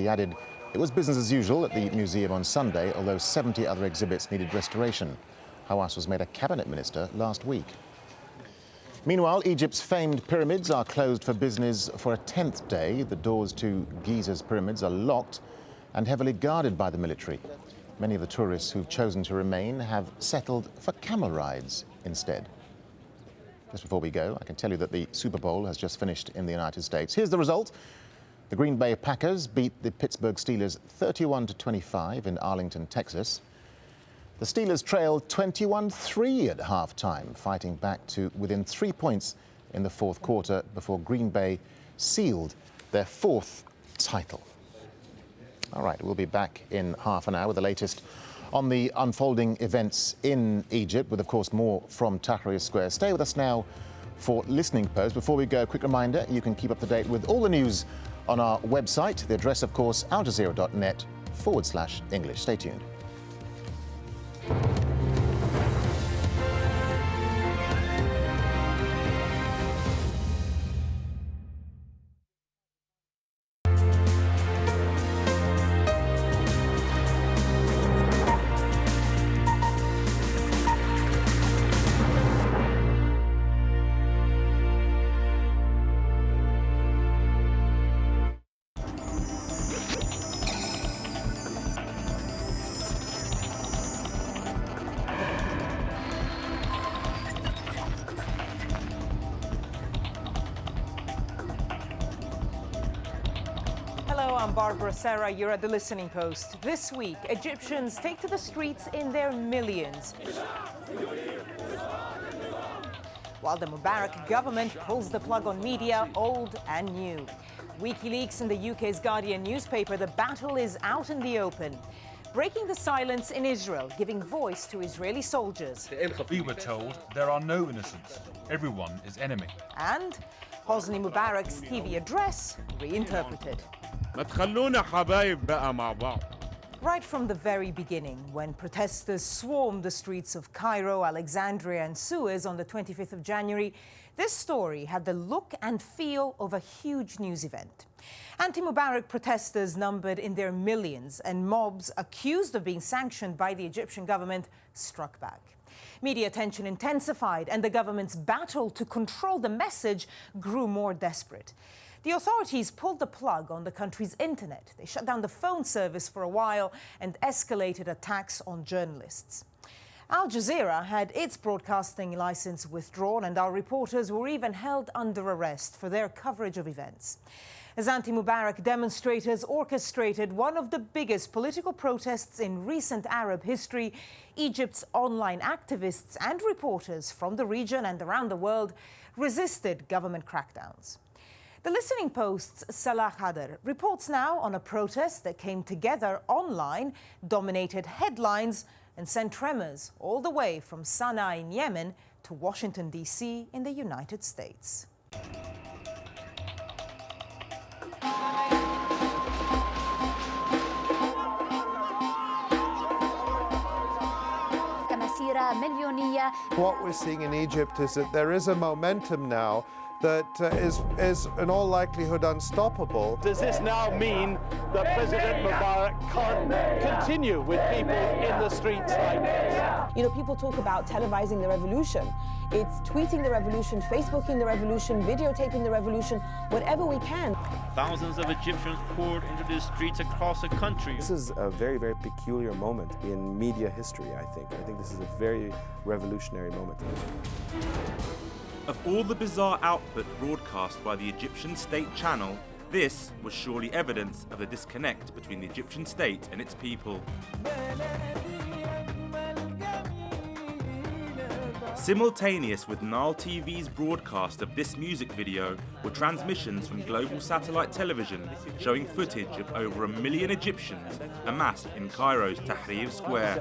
He added it was business as usual at the museum on Sunday, although 70 other exhibits needed restoration. Hawass was made a cabinet minister last week. Meanwhile, Egypt's famed pyramids are closed for business for a 10th day. The doors to Giza's pyramids are locked and heavily guarded by the military. Many of the tourists who've chosen to remain have settled for camel rides instead. Just before we go, I can tell you that the Super Bowl has just finished in the United States. Here's the result. The Green Bay Packers beat the Pittsburgh Steelers 31-25 in Arlington, Texas. The Steelers trailed 21-3 at halftime, fighting back to within 3 points in the fourth quarter before Green Bay sealed their fourth title. All right, we'll be back in half an hour with the latest on the unfolding events in Egypt, with, of course, more from Tahrir Square. Stay with us now for Listening Post. Before we go, a quick reminder, you can keep up to date with all the news on our website. The address, of course, aljazeera.net/English. Stay tuned. Barbara, Sarah, you're at the Listening Post. This week, Egyptians take to the streets in their millions, while the Mubarak government pulls the plug on media, old and new. WikiLeaks and the UK's Guardian newspaper, the battle is out in the open. Breaking the silence in Israel, giving voice to Israeli soldiers. We were told there are no innocents. Everyone is enemy. And Hosni Mubarak's TV address reinterpreted. Right from the very beginning, when protesters swarmed the streets of Cairo, Alexandria and Suez on the 25th of January, this story had the look and feel of a huge news event. Anti-Mubarak protesters numbered in their millions, and mobs accused of being sanctioned by the Egyptian government struck back. Media attention intensified, and the government's battle to control the message grew more desperate. The authorities pulled the plug on the country's internet. They shut down the phone service for a while and escalated attacks on journalists. Al Jazeera had its broadcasting license withdrawn, and our reporters were even held under arrest for their coverage of events. As anti-Mubarak demonstrators orchestrated one of the biggest political protests in recent Arab history, Egypt's online activists and reporters from the region and around the world resisted government crackdowns. The Listening Post's Salah Khader reports now on a protest that came together online, dominated headlines, and sent tremors all the way from Sana'a in Yemen to Washington, D.C. in the United States. What we're seeing in Egypt is that there is a momentum now that is in all likelihood unstoppable. Does this now mean that President Mubarak can't continue with people in the streets like this? You know, people talk about televising the revolution. It's tweeting the revolution, Facebooking the revolution, videotaping the revolution, whatever we can. Thousands of Egyptians poured into the streets across the country. This is a very, very peculiar moment in media history, I think. I think this is a very revolutionary moment. Of all the bizarre output broadcast by the Egyptian state channel, this was surely evidence of the disconnect between the Egyptian state and its people. Simultaneous with Nile TV's broadcast of this music video were transmissions from global satellite television showing footage of over 1 million Egyptians amassed in Cairo's Tahrir Square.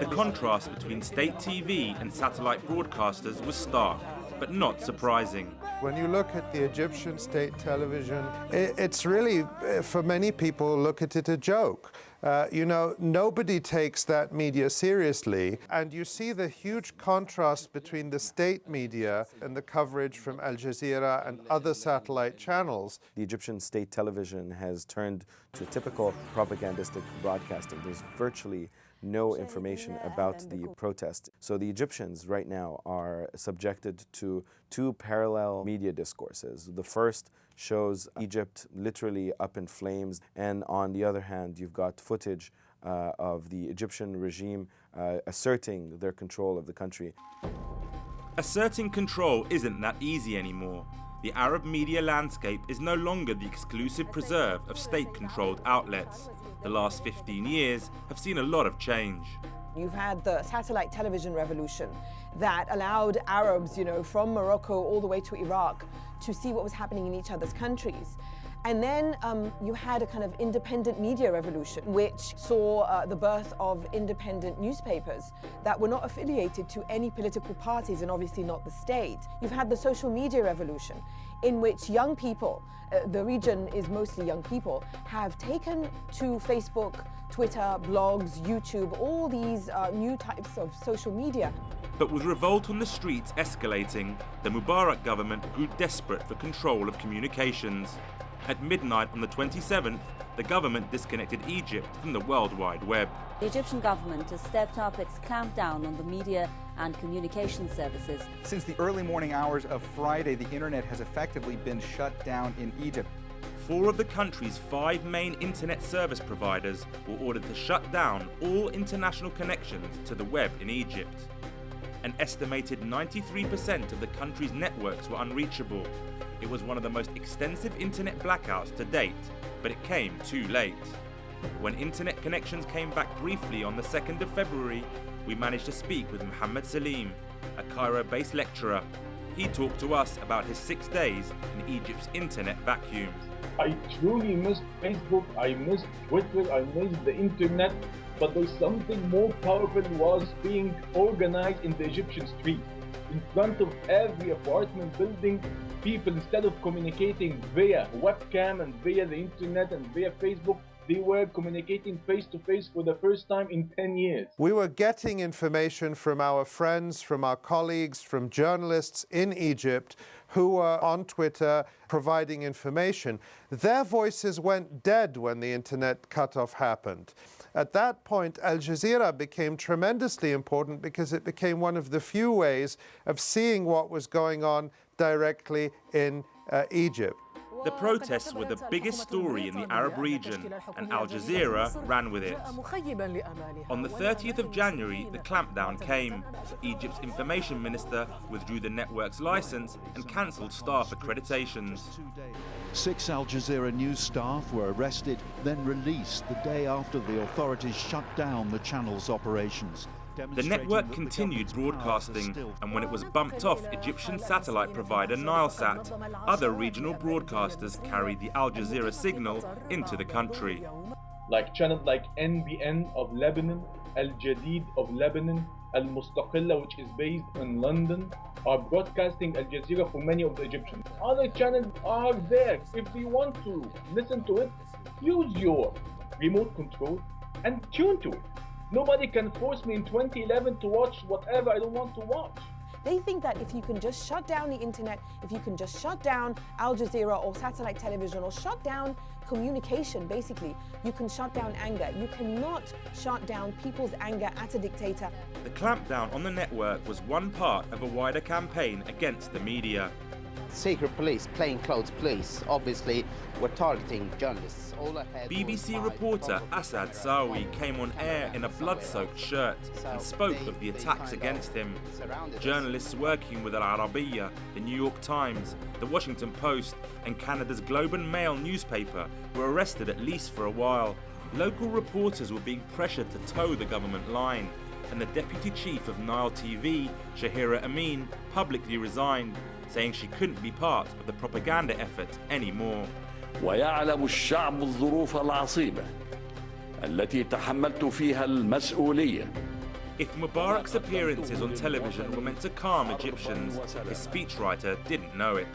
The contrast between state TV and satellite broadcasters was stark, but not surprising. When you look at the Egyptian state television, it's really, for many people, look at it a joke. Nobody takes that media seriously. And you see the huge contrast between the state media and the coverage from Al Jazeera and other satellite channels. The Egyptian state television has turned to typical propagandistic broadcasting. There's virtually no information about the protest. So the Egyptians right now are subjected to two parallel media discourses. The first shows Egypt literally up in flames, and on the other hand, you've got footage of the Egyptian regime asserting their control of the country. Asserting control isn't that easy anymore. The Arab media landscape is no longer the exclusive preserve of state-controlled outlets. The last 15 years have seen a lot of change. You've had the satellite television revolution that allowed Arabs, from Morocco all the way to Iraq to see what was happening in each other's countries. And then you had a kind of independent media revolution, which saw the birth of independent newspapers that were not affiliated to any political parties and obviously not the state. You've had the social media revolution, in which young people, the region is mostly young people, have taken to Facebook, Twitter, blogs, YouTube, all these new types of social media. But with revolt on the streets escalating, the Mubarak government grew desperate for control of communications. At midnight on the 27th, the government disconnected Egypt from the World Wide Web. The Egyptian government has stepped up its clampdown on the media and communication services. Since the early morning hours of Friday, the internet has effectively been shut down in Egypt. 4 of the country's 5 main internet service providers were ordered to shut down all international connections to the web in Egypt. An estimated 93% of the country's networks were unreachable. It was one of the most extensive internet blackouts to date, but it came too late. When internet connections came back briefly on the 2nd of February, we managed to speak with Mohammed Salim, a Cairo-based lecturer. He talked to us about his 6 days in Egypt's internet vacuum. I truly missed Facebook, I missed Twitter, I missed the internet, but there's something more powerful was being organized in the Egyptian street. In front of every apartment building, people, instead of communicating via webcam and via the internet and via Facebook, they were communicating face-to-face for the first time in 10 years. We were getting information from our friends, from our colleagues, from journalists in Egypt who were on Twitter providing information. Their voices went dead when the internet cutoff happened. At that point, Al Jazeera became tremendously important because it became one of the few ways of seeing what was going on directly in Egypt. The protests were the biggest story in the Arab region, and Al Jazeera ran with it. On the 30th of January, the clampdown came. Egypt's information minister withdrew the network's license and cancelled staff accreditations. 6 Al Jazeera news staff were arrested, then released the day after the authorities shut down the channel's operations. The network continued broadcasting, and when it was bumped off Egyptian satellite provider Nilesat, other regional broadcasters carried the Al Jazeera signal into the country. Like channels like NBN of Lebanon, Al Jadid of Lebanon, Al Mustaqilla, which is based in London, are broadcasting Al Jazeera for many of the Egyptians. Other channels are there. If you want to listen to it, use your remote control and tune to it. Nobody can force me in 2011 to watch whatever I don't want to watch. They think that if you can just shut down the internet, if you can just shut down Al Jazeera or satellite television or shut down communication, basically, you can shut down anger. You cannot shut down people's anger at a dictator. The clampdown on the network was one part of a wider campaign against the media. Secret police, plainclothes police, obviously were targeting journalists. BBC reporter Asad Sawi came on air in a blood-soaked shirt and spoke of the attacks against him. Journalists working with Al Arabiya, the New York Times, the Washington Post and Canada's Globe and Mail newspaper were arrested at least for a while. Local reporters were being pressured to toe the government line, and the deputy chief of Nile TV, Shahira Amin, publicly resigned, saying she couldn't be part of the propaganda effort anymore. ويعلم الشعب الظروف العصيبة التي تحملت فيها المسؤولية If Mubarak's appearances on television were meant to calm Egyptians, his speechwriter didn't know it.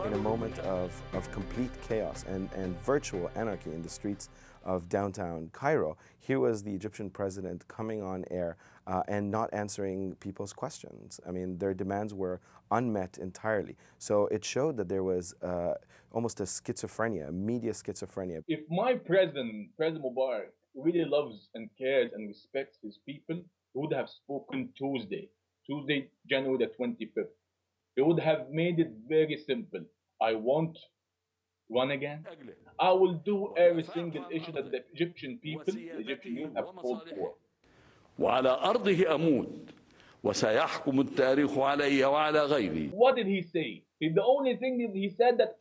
In a moment of complete chaos and virtual anarchy in the streets of downtown Cairo, here was the Egyptian president coming on air and not answering people's questions. I mean, their demands were unmet entirely. So it showed that there was almost a schizophrenia, media schizophrenia. If my President Mubarak, really loves and cares and respects his people, he would have spoken Tuesday, January the 25th. He would have made it very simple. I want run again. I will do every single issue that the Egyptian people, the Egyptian youth have called for. وعلى أرضه أموت وسيحكم التاريخ علي وعلى غيري. What did he say? The only thing that he said that